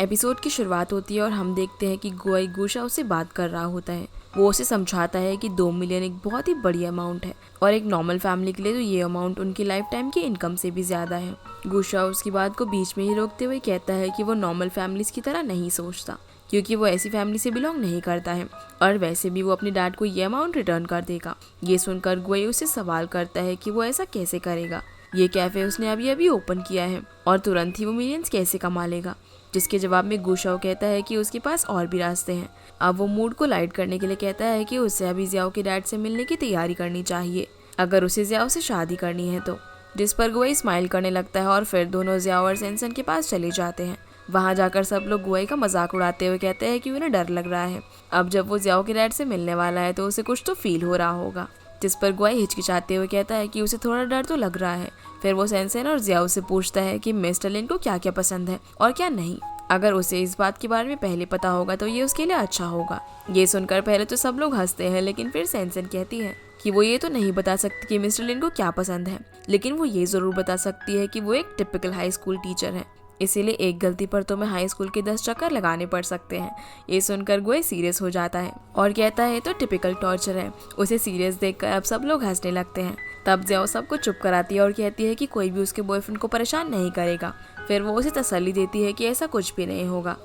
Episode की शुरुआत होती है और हम देखते हैं कि गुआई गुशा उससे बात कर रहा होता है। वो उसे समझाता है कि 2 मिलियन एक बहुत ही बड़ी अमाउंट है और एक नॉर्मल फैमिली के लिए तो ये अमाउंट उनकी लाइफ टाइम की इनकम से भी ज्यादा है। गुशा उसकी बात को बीच में ही रोकते हुए कहता है कि वो नॉर्मल फैमिलीज की तरह नहीं सोचता, क्योंकि वो ऐसी फैमिली से बिलोंग नहीं करता है और वैसे भी वो अपने डैड को ये अमाउंट रिटर्न कर देगा। ये सुनकर गुआई उससे सवाल करता है कि वो ऐसा कैसे करेगा। ये कैफे उसने अभी अभी ओपन किया है और तुरंत ही वो मिलियंस कैसे कमा लेगा। जिसके जवाब में गुशाओ कहता है कि उसके पास और भी रास्ते हैं। अब वो मूड को लाइट करने के लिए कहता है कि उसे अभी जियाओ के डैड से मिलने की तैयारी करनी चाहिए, अगर उसे जियाओ से शादी करनी है तो। जिस पर गुआई स्माइल करने लगता है और फिर दोनों जियाओ और सेंसन के पास चले जाते हैं। वहां जाकर सब लोग गुआई का मजाक उड़ाते हुए कहते हैं कि उन्हें डर लग रहा है। अब जब वो जियाओ के डैड से मिलने वाला है तो उसे कुछ तो फील हो रहा होगा। जिस पर गुआई हिचकिचाते हुए कहता है कि उसे थोड़ा डर तो लग रहा है। फिर वो सेंसन और जियाओ से पूछता है कि मिस्टर लिन को क्या क्या पसंद है और क्या नहीं। अगर उसे इस बात के बारे में पहले पता होगा तो ये उसके लिए अच्छा होगा। ये सुनकर पहले तो सब लोग हंसते हैं, लेकिन फिर सेंसन कहती है कि वो ये तो नहीं बता सकती कि मिस्टर लिन को क्या पसंद है, लेकिन वो ये जरूर बता सकती है कि वो एक टिपिकल हाई स्कूल टीचर है, इसीलिए एक गलती पर तुम्हें हाई स्कूल के 10 चक्कर लगाने पड़ सकते हैं। ये सुनकर गुआई सीरियस हो जाता है और कहता है तो टिपिकल टॉर्चर है। उसे सीरियस देखकर अब सब लोग हंसने लगते हैं। तब जियाओ सबको चुप कराती है और कहती है कि कोई भी उसके बॉयफ्रेंड को परेशान नहीं करेगा। फिर वो उसे तसल्ली देती है कि ऐसा कुछ भी नहीं होगा।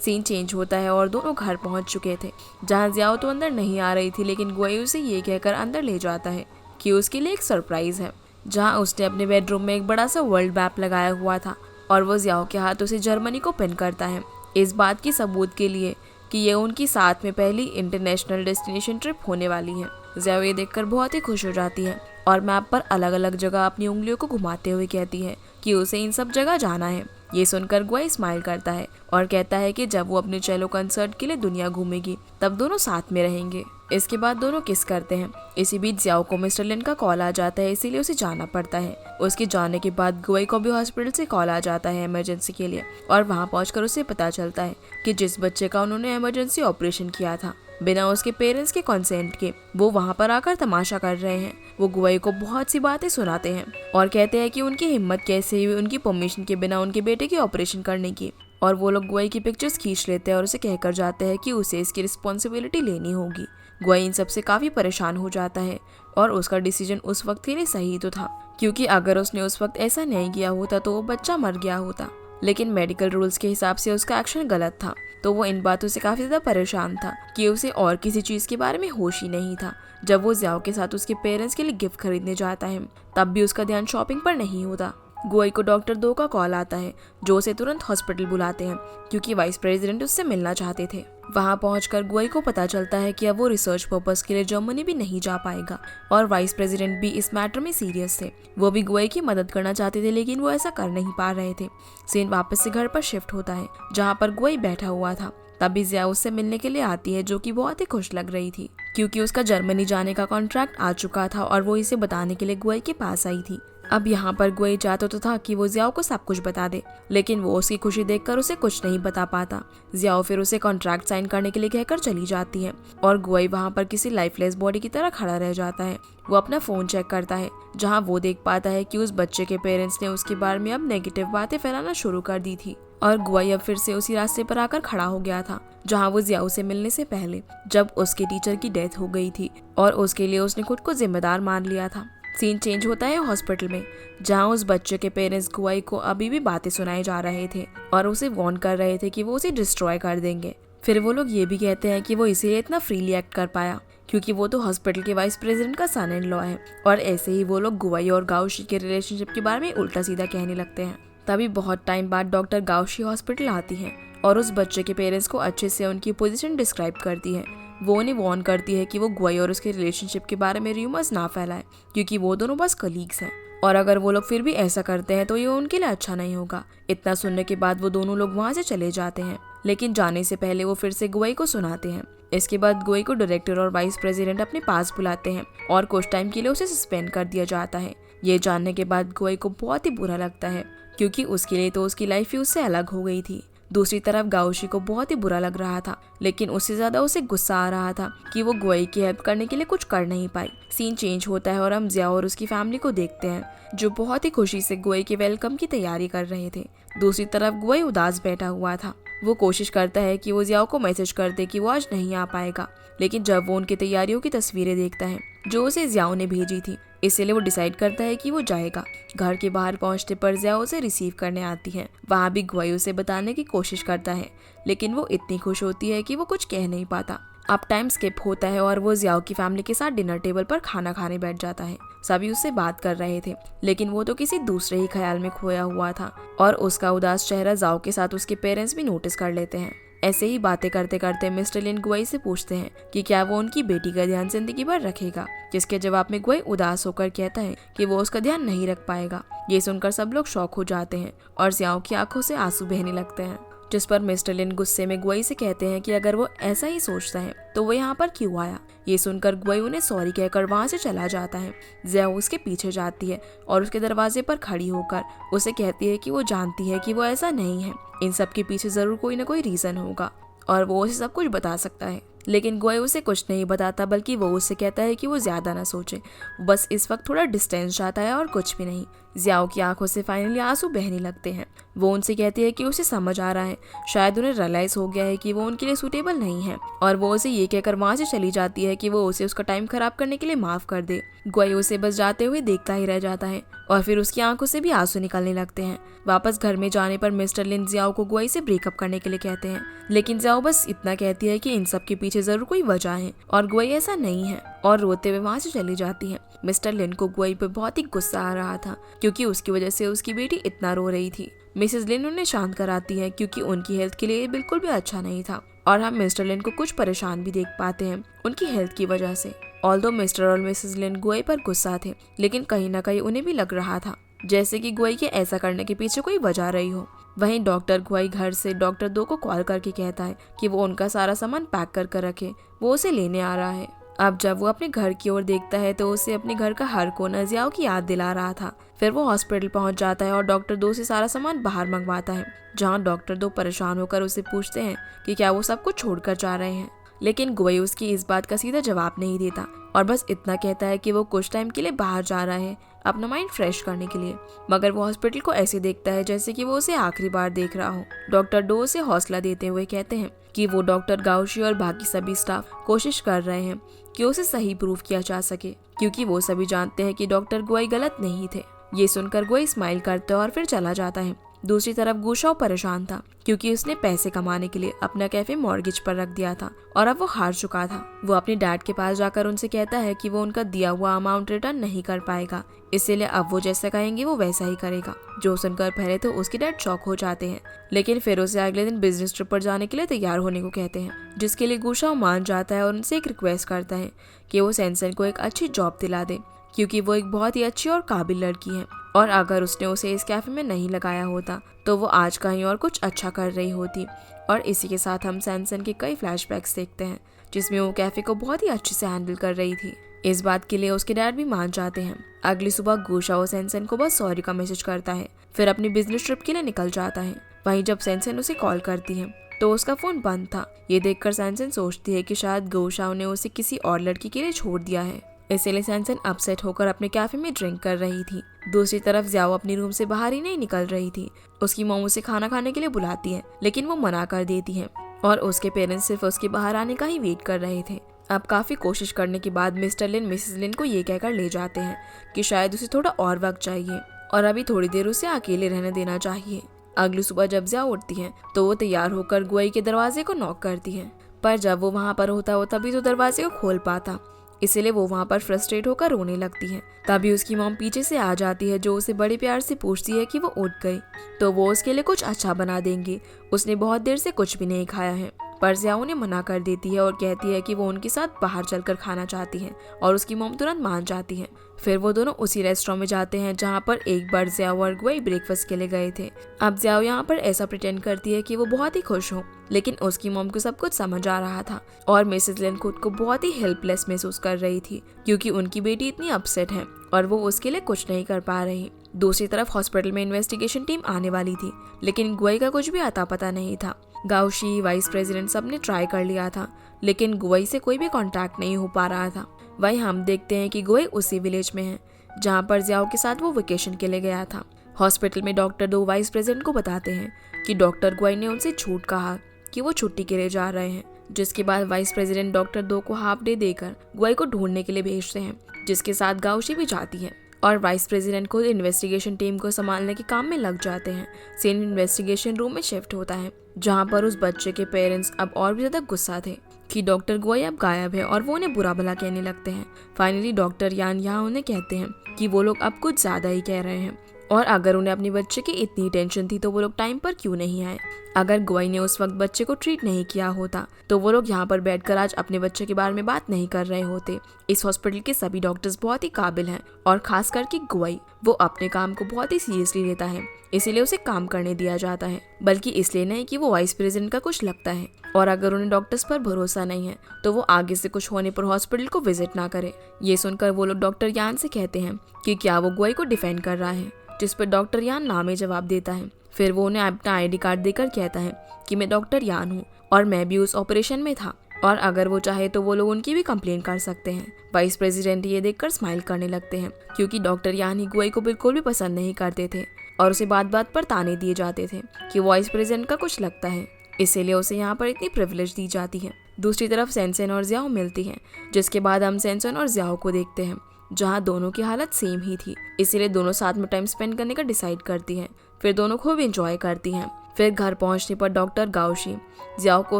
सीन चेंज होता है और दोनों घर पहुंच चुके थे, जहां जियाओ तो अंदर नहीं आ रही थी, लेकिन गुआई उसे ये कहकर अंदर ले जाता है कि उसके लिए एक सरप्राइज है, जहां उसने अपने बेडरूम में एक बड़ा सा वर्ल्ड मैप लगाया हुआ था और वो जियाओ के हाथों से जर्मनी को पिन करता है, इस बात की सबूत के लिए कि ये उनकी साथ में पहली इंटरनेशनल डेस्टिनेशन ट्रिप होने वाली है। जियाओ ये देखकर बहुत ही खुश हो जाती है और मैप पर अलग अलग जगह अपनी उंगलियों को घुमाते हुए कहती है कि उसे इन सब जगह जाना है। ये सुनकर गुआई स्माइल करता है और कहता है कि जब वो अपने चेलो कंसर्ट के लिए दुनिया घूमेगी तब दोनों साथ में रहेंगे। इसके बाद दोनों किस करते हैं। इसी बीच जियाओ को मिस्टर लिन का कॉल आ जाता है, इसीलिए उसे जाना पड़ता है। उसके जाने के बाद गुआई को भी हॉस्पिटल से कॉल आ जाता है इमरजेंसी के लिए, और वहां पहुंचकर उसे पता चलता है कि जिस बच्चे का उन्होंने इमरजेंसी ऑपरेशन किया था बिना उसके पेरेंट्स के कंसेंट के, वो वहां पर आकर तमाशा कर रहे हैं। वो गुआई को बहुत सी बातें सुनाते हैं और कहते हैं कि उनकी हिम्मत कैसे हुई उनकी परमिशन के बिना उनके बेटे की ऑपरेशन करने की। और वो लोग गुआई की पिक्चर्स खींच लेते हैं और उसे कहकर जाते हैं कि उसे इसकी रिस्पॉन्सिबिलिटी लेनी होगी। गुआई इन सबसे काफी परेशान हो जाता है और उसका डिसीजन उस वक्त के लिए सही तो था, क्योंकि अगर उसने उस वक्त ऐसा नहीं किया होता तो वो बच्चा मर गया होता, लेकिन मेडिकल रूल्स के हिसाब से उसका एक्शन गलत था। तो वो इन बातों से काफी ज्यादा परेशान था कि उसे और किसी चीज के बारे में होश ही नहीं था। जब वो जियाओ के साथ उसके पेरेंट्स के लिए गिफ्ट खरीदने जाता है तब भी उसका ध्यान शॉपिंग पर नहीं होता। गुआई को डॉक्टर 2 का कॉल आता है, जो उसे तुरंत हॉस्पिटल बुलाते हैं क्योंकि वाइस प्रेसिडेंट उससे मिलना चाहते थे। वहां पहुंचकर गुआई को पता चलता है कि अब वो रिसर्च पर्पस के लिए जर्मनी भी नहीं जा पाएगा और वाइस प्रेसिडेंट भी इस मैटर में सीरियस थे। वो भी गुआई की मदद करना चाहते थे, लेकिन वो ऐसा कर नहीं पा रहे थे। सीन वापस से घर पर शिफ्ट होता है, जहाँ पर गुआई बैठा हुआ था। तभी जियाओ उससे मिलने के लिए आती है, जो कि बहुत ही खुश लग रही थी क्योंकि उसका जर्मनी जाने का कॉन्ट्रैक्ट आ चुका था और वो इसे बताने के लिए गुआई के पास आई थी। अब यहाँ पर गुआई चाहता तो था कि वो जियाओ को सब कुछ बता दे, लेकिन वो उसकी खुशी देखकर उसे कुछ नहीं बता पाता। जियाओ फिर उसे कॉन्ट्रैक्ट साइन करने के लिए कहकर चली जाती है और गुआई वहाँ पर किसी लाइफलेस बॉडी की तरह खड़ा रह जाता है। वो अपना फोन चेक करता है, जहाँ वो देख पाता है कि उस बच्चे के पेरेंट्स ने उसके बारे में अब नेगेटिव बातें फैलाना शुरू कर दी थी और गुआई अब फिर से उसी रास्ते पर आकर खड़ा हो गया था जहाँ वो जियाओ से मिलने से पहले, जब उसके टीचर की डेथ हो गई थी और उसके लिए उसने खुद को जिम्मेदार मान लिया था। सीन चेंज होता है हॉस्पिटल में, जहाँ उस बच्चे के पेरेंट्स गुआई को अभी भी बातें सुनाए जा रहे थे और उसे वार्न कर रहे थे कि वो उसे डिस्ट्रॉय कर देंगे। फिर वो लोग ये भी कहते हैं कि वो इसीलिए इतना फ्रीली एक्ट कर पाया क्योंकि वो तो हॉस्पिटल के वाइस प्रेसिडेंट का सन इन लॉ है। और ऐसे ही वो लोग गुआई और गाओशी के रिलेशनशिप के बारे में उल्टा सीधा कहने लगते हैं। तभी बहुत टाइम बाद डॉक्टर गाओशी हॉस्पिटल आती है और उस बच्चे के पेरेंट्स को अच्छे से उनकी पोजीशन डिस्क्राइब करती है। वो उन्हें वार्न करती है कि वो गुआई और उसके रिलेशनशिप के बारे में रूमर्स ना फैलाए, क्योंकि वो दोनों बस कलीग्स हैं और अगर वो लोग फिर भी ऐसा करते हैं तो ये उनके लिए अच्छा नहीं होगा। इतना सुनने के बाद वो दोनों लोग वहाँ से चले जाते हैं, लेकिन जाने से पहले वो फिर से गुआई को सुनाते हैं। इसके बाद गुआई को डायरेक्टर और वाइस प्रेसिडेंट अपने पास बुलाते हैं और कुछ टाइम के लिए उसे सस्पेंड कर दिया जाता है। ये जानने के बाद गुआई को बहुत ही बुरा लगता है, क्योंकि उसके लिए तो उसकी लाइफ ही उससे अलग हो गई थी। दूसरी तरफ गाओशी को बहुत ही बुरा लग रहा था, लेकिन उससे ज्यादा उसे गुस्सा आ रहा था कि वो गुआई की हेल्प करने के लिए कुछ कर नहीं पाई। सीन चेंज होता है और हम जियाओ और उसकी फैमिली को देखते हैं, जो बहुत ही खुशी से गुआई के वेलकम की तैयारी कर रहे थे। दूसरी तरफ गुआई उदास बैठा हुआ था वो कोशिश करता है कि वो जियाओ को मैसेज कर दे कि वो आज नहीं आ पाएगा, लेकिन जब वो उनकी तैयारियों की तस्वीरें देखता है जो उसे जियाओ ने भेजी थी, इसलिए वो डिसाइड करता है कि वो जाएगा। घर के बाहर पहुंचने पर जियाओ उसे रिसीव करने आती है। वहाँ भी गुआई उसे बताने की कोशिश करता है, लेकिन वो इतनी खुश होती है कि वो कुछ कह नहीं पाता। अब टाइम स्किप होता है और वो जियाओ की फैमिली के साथ डिनर टेबल पर खाना खाने बैठ जाता है। सभी उससे बात कर रहे थे, लेकिन वो तो किसी दूसरे ही ख्याल में खोया हुआ था और उसका उदास चेहरा जियाओ के साथ उसके पेरेंट्स भी नोटिस कर लेते हैं। ऐसे ही बातें करते करते मिस्टर लिन गुआई से पूछते हैं कि क्या वो उनकी बेटी का ध्यान जिंदगी भर रखेगा, जिसके जवाब में गुआई उदास होकर कहता है कि वो उसका ध्यान नहीं रख पाएगा। ये सुनकर सब लोग शॉक हो जाते हैं और जियाओ की आंखों से आंसू बहने लगते हैं, जिस पर मिस्टर लिन गुस्से में गुआई से कहते हैं कि अगर वो ऐसा ही सोचता है तो वो यहाँ पर क्यों आया। ये सुनकर गुआई उन्हें सॉरी कहकर वहाँ से चला जाता है। जियाओ उसके पीछे जाती है और उसके दरवाजे पर खड़ी होकर उसे कहती है कि वो जानती है कि वो ऐसा नहीं है, इन सब के पीछे जरूर कोई ना कोई रीजन होगा और वो उसे सब कुछ बता सकता है। लेकिन गुआई उसे कुछ नहीं बताता, बल्कि वो उससे कहता है कि वो ज्यादा ना सोचे, बस इस वक्त थोड़ा डिस्टेंस चाहता है और कुछ भी नहीं। जियाओ की आंखों से फाइनली आंसू बहने लगते हैं। वो उनसे कहती है कि उसे समझ आ रहा है, शायद उन्हें रियलाइज हो गया है कि वो उनके लिए सूटेबल नहीं है, और वो उसे ये कहकर वहाँ से चली जाती है कि वो उसे उसका टाइम खराब करने के लिए माफ कर दे। गुआई उसे बस जाते हुए देखता ही रह जाता है और फिर उसकी आंखों से भी आंसू निकलने लगते हैं। वापस घर में जाने पर मिस्टर लिन जियाओ को गुआई से ब्रेकअप करने के लिए कहते हैं, लेकिन जियाओ बस इतना कहती है कि इन सब के पीछे जरूर कोई वजह है और गुआई ऐसा नहीं है, और रोते हुए वहाँ से चली जाती है। मिस्टर लिन को गुआई पर बहुत ही गुस्सा आ रहा था, क्योंकि उसकी वजह से उसकी बेटी इतना रो रही थी। मिसेस लिन उन्हें शांत कराती है, क्योंकि उनकी हेल्थ के लिए बिल्कुल भी अच्छा नहीं था, और हम मिस्टर लिन को कुछ परेशान भी देख पाते हैं उनकी हेल्थ की वजह से। ऑल्दो मिस्टर और मिसेस लिन गुआई पर गुस्सा थे, लेकिन कहीं न कहीं उन्हें भी लग रहा था जैसे कि गुआई के ऐसा करने के पीछे कोई वजह रही हो। वहीं डॉक्टर गुआई घर से डॉक्टर 2 को कॉल करके कहता है कि वो उनका सारा सामान पैक कर रखे, वो उसे लेने आ रहा है। अब जब वो अपने घर की ओर देखता है तो उसे अपने घर का हर कोना जियाओ की याद दिला रहा था। फिर वो हॉस्पिटल पहुंच जाता है और डॉक्टर 2 से सारा सामान बाहर मंगवाता है, जहां डॉक्टर 2 परेशान होकर उसे पूछते हैं कि क्या वो सब कुछ छोड़कर जा रहे हैं। लेकिन गुआई उसकी इस बात का सीधा जवाब नहीं देता और बस इतना कहता है कि वो कुछ टाइम के लिए बाहर जा रहा है अपना माइंड फ्रेश करने के लिए। मगर वो हॉस्पिटल को ऐसे देखता है जैसे कि वो उसे आखिरी बार देख रहा हो। डॉक्टर 2 उसे हौसला देते हुए कहते हैं कि वो डॉक्टर गाउशी और बाकी सभी स्टाफ कोशिश कर रहे हैं कि उसे सही प्रूव किया जा सके, क्योंकि वो सभी जानते हैं कि डॉक्टर गुआई गलत नहीं थे। ये सुनकर गुआई स्माइल करता है और फिर चला जाता है। दूसरी तरफ गुशाओ परेशान था, क्योंकि उसने पैसे कमाने के लिए अपना कैफे मॉर्गेज पर रख दिया था और अब वो हार चुका था। वो अपने डैड के पास जाकर उनसे कहता है कि वो उनका दिया हुआ अमाउंट रिटर्न नहीं कर पाएगा, इसीलिए अब वो जैसा कहेंगे वो वैसा ही करेगा। जो सुनकर पहले तो उसके डैड शॉक हो जाते हैं, लेकिन फिर उसे अगले दिन बिजनेस ट्रिप पर जाने के लिए तैयार होने को कहते हैं, जिसके लिए गुशाओ मान जाता है और उनसे एक रिक्वेस्ट करता है कि वो सैनसन को एक अच्छी जॉब दिला दे, क्योंकि वो एक बहुत ही अच्छी और काबिल लड़की है, और अगर उसने उसे इस कैफे में नहीं लगाया होता तो वो आज कहीं और कुछ अच्छा कर रही होती। और इसी के साथ हम सैनसन के कई फ्लैशबैक्स देखते हैं, जिसमें वो कैफे को बहुत ही अच्छे से हैंडल कर रही थी। इस बात के लिए उसके डैड भी मान जाते हैं। अगली सुबह गुशाओ सैनसन को बस सॉरी का मैसेज करता है, फिर अपनी बिजनेस ट्रिप के लिए निकल जाता है। वहीं जब सैनसन उसे कॉल करती है तो उसका फोन बंद था। ये देखकर सैनसन सोचती है कि शायद गुशाओ ने उसे किसी और लड़की के लिए छोड़ दिया है, इसीलिए सैनसन अपसेट होकर अपने कैफे में ड्रिंक कर रही थी। दूसरी तरफ जियाओ अपनी रूम से बाहर ही नहीं निकल रही थी। उसकी मॉम उसे खाना खाने के लिए बुलाती है, लेकिन वो मना कर देती है और उसके पेरेंट्स सिर्फ उसके बाहर आने का ही वेट कर रहे थे। अब काफी कोशिश करने के बाद मिस्टर लिन मिसेस लिन को ये कहकर ले जाते हैं कि शायद उसे थोड़ा और वक्त चाहिए और अभी थोड़ी देर उसे अकेले रहने देना चाहिए। अगली सुबह जब जियाओ उठती है तो वो तैयार होकर गुआई के दरवाजे को नॉक करती है, पर जब वो वहाँ पर होता तभी तो दरवाजे को खोल पाता, इसीलिए वो वहाँ पर फ्रस्ट्रेट होकर रोने लगती है। तभी उसकी मॉम पीछे से आ जाती है, जो उसे बड़े प्यार से पूछती है कि वो उठ गई तो वो उसके लिए कुछ अच्छा बना देंगे, उसने बहुत देर से कुछ भी नहीं खाया है। पर जियाओ ने मना कर देती है और कहती है कि वो उनके साथ बाहर चलकर खाना चाहती है, और उसकी मॉम तुरंत मान जाती है। फिर वो दोनों उसी रेस्टोरेंट में जाते हैं जहाँ पर एक बार जियाओ और गुआई ब्रेकफास्ट के लिए गए थे। अब जियाओ यहाँ पर ऐसा प्रिटेंड करती है कि वो बहुत ही खुश हो, लेकिन उसकी मॉम को सब कुछ समझ आ रहा था और मिसेस लिन खुद को बहुत ही हेल्पलेस महसूस कर रही थी, क्योंकि उनकी बेटी इतनी अपसेट है और वो उसके लिए कुछ नहीं कर पा रही। दूसरी तरफ हॉस्पिटल में इन्वेस्टिगेशन टीम आने वाली थी, लेकिन गुआई का कुछ भी अता पता नहीं था। गाउशी, वाइस प्रेसिडेंट सब ने ट्राई कर लिया था, लेकिन गुआई से कोई भी कांटेक्ट नहीं हो पा रहा था। वहीं हम देखते हैं कि गुआई उसी विलेज में है जहां पर जियाओ के साथ वो वेकेशन के लिए गया था। हॉस्पिटल में डॉक्टर दो वाइस प्रेसिडेंट को बताते हैं कि डॉक्टर गुआई ने उनसे झूठ कहा कि वो छुट्टी के लिए जा रहे हैं, जिसके बाद वाइस प्रेसिडेंट डॉक्टर दो को हाफ डे देकर गुआई को ढूंढने के लिए भेजते हैं, जिसके साथ गाओशी भी जाती है और वाइस प्रेसिडेंट खुद इन्वेस्टिगेशन टीम को संभालने के काम में लग जाते हैं। सीन इन्वेस्टिगेशन रूम में शिफ्ट होता है, जहां पर उस बच्चे के पेरेंट्स अब और भी ज्यादा गुस्सा थे कि डॉक्टर गुआई अब गायब है और वो उन्हें बुरा भला कहने लगते हैं। फाइनली डॉक्टर यान यहाँ उन्हें कहते हैं कि वो लोग अब कुछ ज्यादा ही कह रहे हैं और अगर उन्हें अपने बच्चे की इतनी टेंशन थी तो वो लोग टाइम पर क्यों नहीं आए। अगर गुआई ने उस वक्त बच्चे को ट्रीट नहीं किया होता तो वो लोग यहाँ पर बैठकर आज अपने बच्चे के बारे में बात नहीं कर रहे होते। इस हॉस्पिटल के सभी डॉक्टर्स बहुत ही काबिल हैं और खास करके गुआई, वो अपने काम को बहुत ही सीरियसली लेता है, इसीलिए उसे काम करने दिया जाता है, बल्कि इसलिए नहीं कि वो वाइस प्रेसिडेंट का कुछ लगता है और अगर उन्हें डॉक्टर्स पर भरोसा नहीं है तो वो आगे से कुछ होने पर हॉस्पिटल को विजिट ना करे। ये सुनकर वो लोग डॉक्टर यान से कहते हैं कि क्या वो गुआई को डिफेंड कर रहा है, जिस पर डॉक्टर यान ना में जवाब देता है। फिर वो उन्हें अपना आईडी कार्ड देकर कहता है कि मैं डॉक्टर यान हूँ और मैं भी उस ऑपरेशन में था और अगर वो चाहे तो वो लोग उनकी भी कंप्लेंट कर सकते हैं। वाइस प्रेसिडेंट ये देखकर स्माइल करने लगते हैं क्योंकि डॉक्टर यान ही गुआई को बिल्कुल भी पसंद नहीं करते थे और उसे बात बात पर ताने दिए जाते थे कि वाइस प्रेसिडेंट का कुछ लगता है, इसीलिए उसे यहाँ पर इतनी प्रिविलेज दी जाती है। दूसरी तरफ सेंसेन और जियाओ मिलती हैं, जिसके बाद हम सेंसेन और जियाओ को देखते हैं जहाँ दोनों की हालत सेम ही थी, इसीलिए दोनों साथ में टाइम स्पेंड करने का डिसाइड करती हैं। फिर दोनों खूब एंजॉय करती हैं। फिर घर पहुंचने पर डॉक्टर गाओशी जियाओ को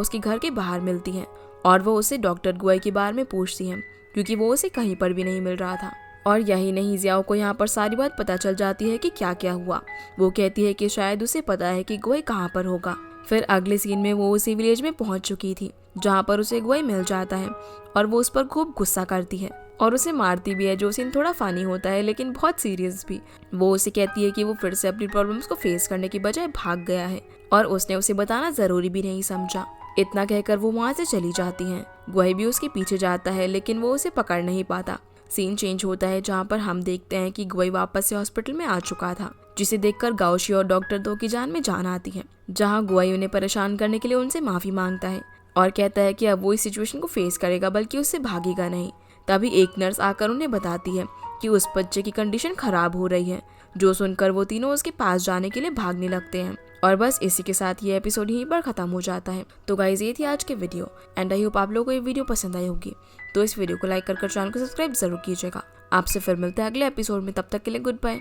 उसके घर के बाहर मिलती हैं और वो उसे डॉक्टर गुआई के बारे में पूछती हैं क्योंकि वो उसे कहीं पर भी नहीं मिल रहा था। और यही नहीं, जियाओ को यहाँ पर सारी बात पता चल जाती है कि क्या क्या हुआ। वो कहती है कि शायद उसे पता है कि गुआई कहाँ पर होगा। फिर अगले सीन में वो उसी विलेज में पहुंच चुकी थी जहाँ पर उसे गुआई मिल जाता है और वो उस पर खूब गुस्सा करती है और उसे मारती भी है, जो सीन थोड़ा फनी होता है लेकिन बहुत सीरियस भी। वो उसे कहती है कि वो फिर से अपनी प्रॉब्लम्स को फेस करने की बजाय भाग गया है और उसने उसे बताना जरूरी भी नहीं समझा। इतना कहकर वो वहाँ से चली जाती हैं। गुआई भी उसके पीछे जाता है लेकिन वो उसे पकड़ नहीं पाता। सीन चेंज होता है जहाँ पर हम देखते हैं कि गुआई वापस से हॉस्पिटल में आ चुका था, जिसे देखकर गाओशी और डॉक्टर दो की जान में जान आती है। जहाँ गुआई उन्हें परेशान करने के लिए उनसे माफी मांगता है और कहता है कि अब वो इस सिचुएशन को फेस करेगा बल्कि उससे भागेगा नहीं। तभी एक नर्स आकर उन्हें बताती है कि उस बच्चे की कंडीशन खराब हो रही है, जो सुनकर वो तीनों उसके पास जाने के लिए भागने लगते हैं। और बस इसी के साथ ये एपिसोड यहीं पर खत्म हो जाता है। तो गाइज ये थी आज के वीडियो एंड आई होप आप लोगों को ये वीडियो पसंद आई होगी। तो इस वीडियो को लाइक कर चैनल को सब्सक्राइब जरूर कीजिएगा। आपसे फिर मिलते हैं अगले एपिसोड में, तब तक के लिए गुड बाय।